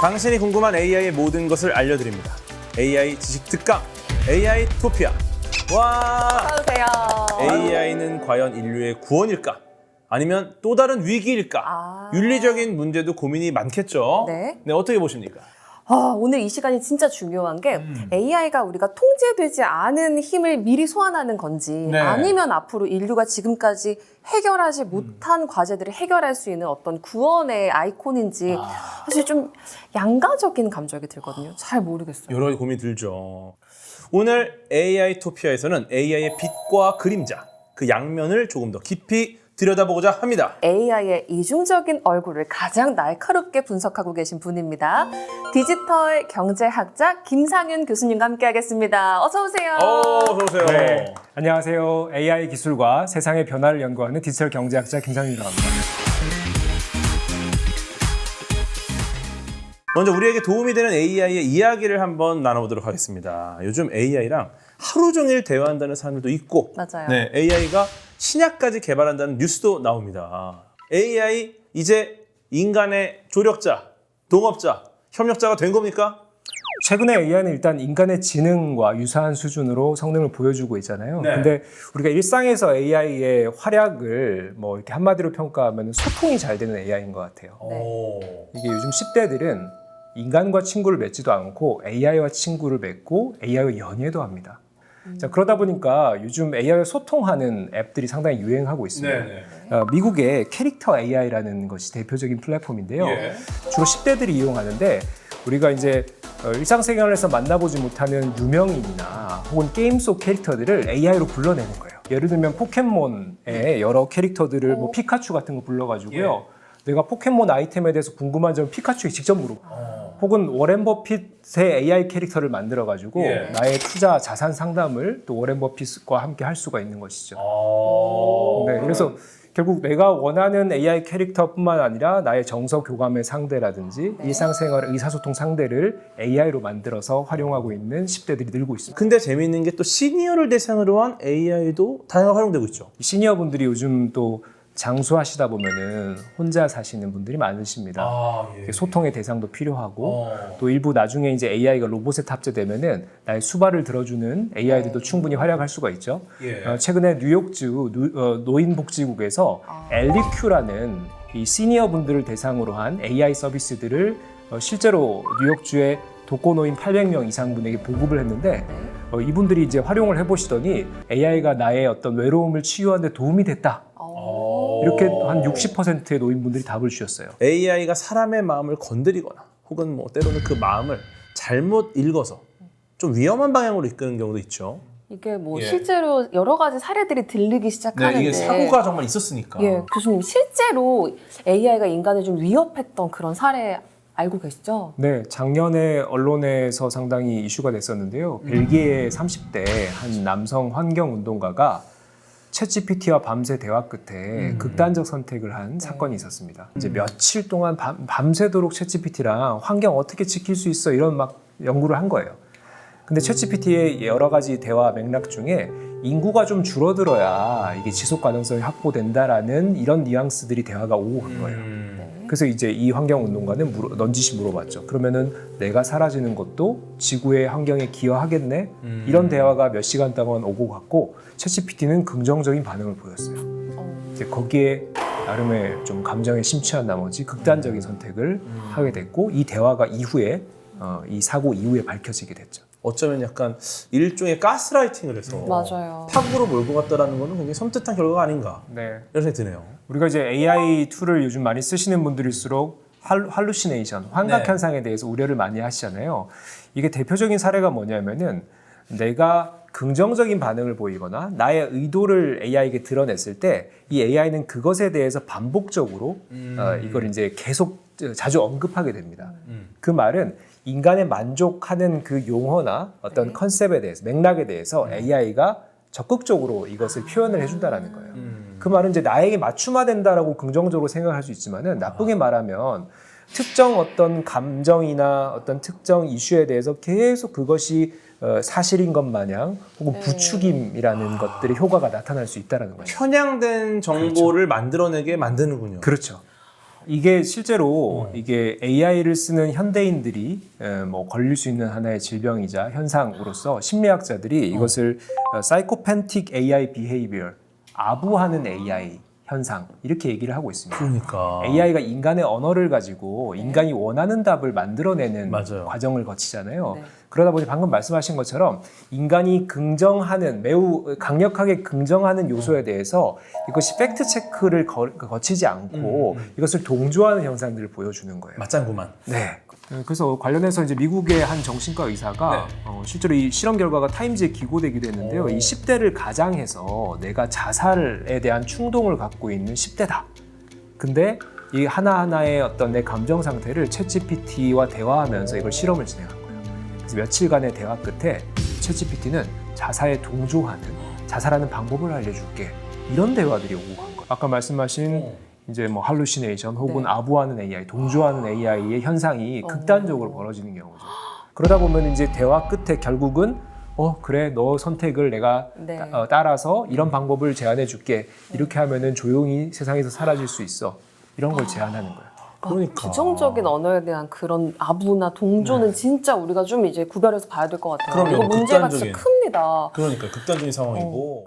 당신이 궁금한 AI의 모든 것을 알려드립니다. AI 지식 특강, AI 토피아. 와! 어서오세요. AI는 과연 인류의 구원일까? 아니면 또 다른 위기일까? 윤리적인 문제도 고민이 많겠죠? 네. 어떻게 보십니까? 오늘 이 시간이 진짜 중요한 게 AI가 우리가 통제되지 않은 힘을 미리 소환하는 건지 네. 아니면 앞으로 인류가 지금까지 해결하지 못한 과제들을 해결할 수 있는 어떤 구원의 아이콘인지 사실 좀 양가적인 감정이 들거든요. 잘 모르겠어요. 여러 가지 고민이 들죠. 오늘 AI 토피아에서는 AI의 빛과 그림자, 그 양면을 조금 더 깊이 들여다보고자 합니다. AI의 이중적인 얼굴을 가장 날카롭게 분석하고 계신 분입니다. 디지털 경제학자 김상윤 교수님과 함께하겠습니다. 어서 오세요. 어서 오세요. 네, 안녕하세요. AI 기술과 세상의 변화를 연구하는 디지털 경제학자 김상윤이라고 합니다. 먼저 우리에게 도움이 되는 AI의 이야기를 한번 나눠보도록 하겠습니다. 요즘 AI랑 하루 종일 대화한다는 사람들도 있고, 맞아요. 네, AI가 신약까지 개발한다는 뉴스도 나옵니다. AI 이제 인간의 조력자, 동업자, 협력자가 된 겁니까? 최근에 AI는 일단 인간의 지능과 유사한 수준으로 성능을 보여주고 있잖아요. 네. 근데 우리가 일상에서 AI의 활약을 뭐 이렇게 한마디로 평가하면 소통이 잘 되는 AI인 것 같아요. 네. 오. 이게 요즘 10대들은 인간과 친구를 맺지도 않고 AI와 친구를 맺고 AI와 연애도 합니다. 자, 그러다 보니까 요즘 AI와 소통하는 앱들이 상당히 유행하고 있습니다. 네네. 미국의 캐릭터 AI라는 것이 대표적인 플랫폼인데요. 예. 주로 10대들이 이용하는데 우리가 이제 일상생활에서 만나보지 못하는 유명인이나 혹은 게임 속 캐릭터들을 AI로 불러내는 거예요. 예를 들면 포켓몬의 여러 캐릭터들을 뭐 피카츄 같은 거 불러가지고요. 내가 포켓몬 아이템에 대해서 궁금한 점을 피카츄에 직접 물어보고 혹은 워렌 버핏의 AI 캐릭터를 만들어가지고 예. 나의 투자 자산 상담을 또 워렌 버핏과 함께 할 수가 있는 것이죠. 네, 그래서 결국 내가 원하는 AI 캐릭터뿐만 아니라 나의 정서 교감의 상대라든지 일상생활 의사소통 상대를 AI로 만들어서 활용하고 있는 10대들이 늘고 있습니다. 근데 재미있는 게 또 시니어를 대상으로 한 AI도 다양하게 활용되고 있죠. 시니어분들이 요즘 또 장수하시다 보면은 혼자 사시는 분들이 많으십니다. 예. 소통의 대상도 필요하고 또 일부 나중에 이제 AI가 로봇에 탑재되면은 나의 수발을 들어주는 AI들도 충분히 활약할 수가 있죠. 예. 최근에 뉴욕주 노인복지국에서 엘리큐라는 이 시니어 분들을 대상으로 한 AI 서비스들을 실제로 뉴욕주의 독거노인 800명 이상 분에게 보급을 했는데 이분들이 이제 활용을 해보시더니 AI가 나의 어떤 외로움을 치유하는 데 도움이 됐다. 이렇게 한 60%의 노인분들이 답을 주셨어요. AI가 사람의 마음을 건드리거나 혹은 뭐 때로는 그 마음을 잘못 읽어서 좀 위험한 방향으로 이끄는 경우도 있죠. 이게 뭐 예. 실제로 여러 가지 사례들이 들리기 시작하는데 이게 사고가 정말 있었으니까. 예, 교수님 실제로 AI가 인간을 좀 위협했던 그런 사례 알고 계시죠? 네, 작년에 언론에서 상당히 이슈가 됐었는데요. 벨기에 30대 한 남성 환경운동가가 챗GPT와 밤새 대화 끝에 극단적 선택을 한 사건이 있었습니다. 이제 며칠 동안 밤새도록 챗GPT랑 환경 어떻게 지킬 수 있어 이런 막 연구를 한 거예요. 근데 챗GPT의 여러 가지 대화 맥락 중에 인구가 좀 줄어들어야 이게 지속 가능성이 확보된다라는 이런 뉘앙스들이 대화가 오고 간 거예요. 그래서 이제 이 환경운동가는 넌지시 물어봤죠. 그러면은 내가 사라지는 것도 지구의 환경에 기여하겠네? 이런 대화가 몇 시간 동안 오고 갔고 챗GPT는 긍정적인 반응을 보였어요. 이제 거기에 나름의 좀 감정에 심취한 나머지 극단적인 선택을 하게 됐고 이 대화가 이후에 이 사고 이후에 밝혀지게 됐죠. 어쩌면 약간 일종의 가스라이팅을 해서 맞아요. 파국으로 몰고 갔다라는 거는 굉장히 섬뜩한 결과가 아닌가 네. 이런 생각이 드네요. 우리가 이제 AI 툴을 요즘 많이 쓰시는 분들일수록 할루시네이션, 환각 현상에 대해서 우려를 많이 하시잖아요. 이게 대표적인 사례가 뭐냐면은 내가 긍정적인 반응을 보이거나 나의 의도를 AI에게 드러냈을 때 이 AI는 그것에 대해서 반복적으로 이걸 이제 계속 자주 언급하게 됩니다. 그 말은 인간의 만족하는 그 용어나 어떤 컨셉에 대해서 맥락에 대해서 AI가 적극적으로 이것을 표현을 해준다라는 거예요. 그 말은 이제 나에게 맞춤화된다라고 긍정적으로 생각할 수 있지만은 나쁘게 말하면 특정 어떤 감정이나 어떤 특정 이슈에 대해서 계속 그것이 사실인 것 마냥 혹은 부추김이라는 것들의 효과가 나타날 수 있다는 거예요. 편향된 정보를 만들어내게 만드는군요. 그렇죠. 이게 실제로 이게 AI를 쓰는 현대인들이 뭐 걸릴 수 있는 하나의 질병이자 현상으로서 심리학자들이 이것을 사이코팬틱 AI 비헤이비어, 아부하는 AI 현상 이렇게 얘기를 하고 있습니다. 그러니까. AI가 인간의 언어를 가지고 인간이 원하는 답을 만들어내는 맞아요. 과정을 거치잖아요. 네. 그러다 보니 방금 말씀하신 것처럼 인간이 긍정하는 매우 강력하게 긍정하는 요소에 대해서 이것이 팩트 체크를 거치지 않고 이것을 동조하는 현상들을 보여주는 거예요. 맞장구만. 네. 그래서 관련해서 이제 미국의 한 정신과 의사가 실제로 이 실험 결과가 타임즈에 기고되기도 했는데요. 이 10대를 가장해서 내가 자살에 대한 충동을 갖고 있는 10대다. 근데 이 하나하나의 어떤 내 감정 상태를 챗GPT와 대화하면서 이걸 실험을 진행한 거예요. 그래서 며칠간의 대화 끝에 챗GPT는 자살에 동조하는, 자살하는 방법을 알려줄게. 이런 대화들이 오고 간 거예요. 아까 말씀하신 이제 뭐 할루시네이션 혹은 네. 아부하는 AI, 동조하는 AI의 현상이 극단적으로 벌어지는 경우죠. 그러다 보면 이제 대화 끝에 결국은 그래 너 선택을 내가 네. 따라서 이런 방법을 제안해 줄게. 이렇게 하면은 조용히 세상에서 사라질 수 있어. 이런 걸 제안하는 거예요. 그러니까. 부정적인 언어에 대한 그런 아부나 동조는 진짜 우리가 좀 이제 구별해서 봐야 될 것 같아요. 그럼요. 이거 문제가 극단적인. 진짜 큽니다. 그러니까 극단적인 상황이고.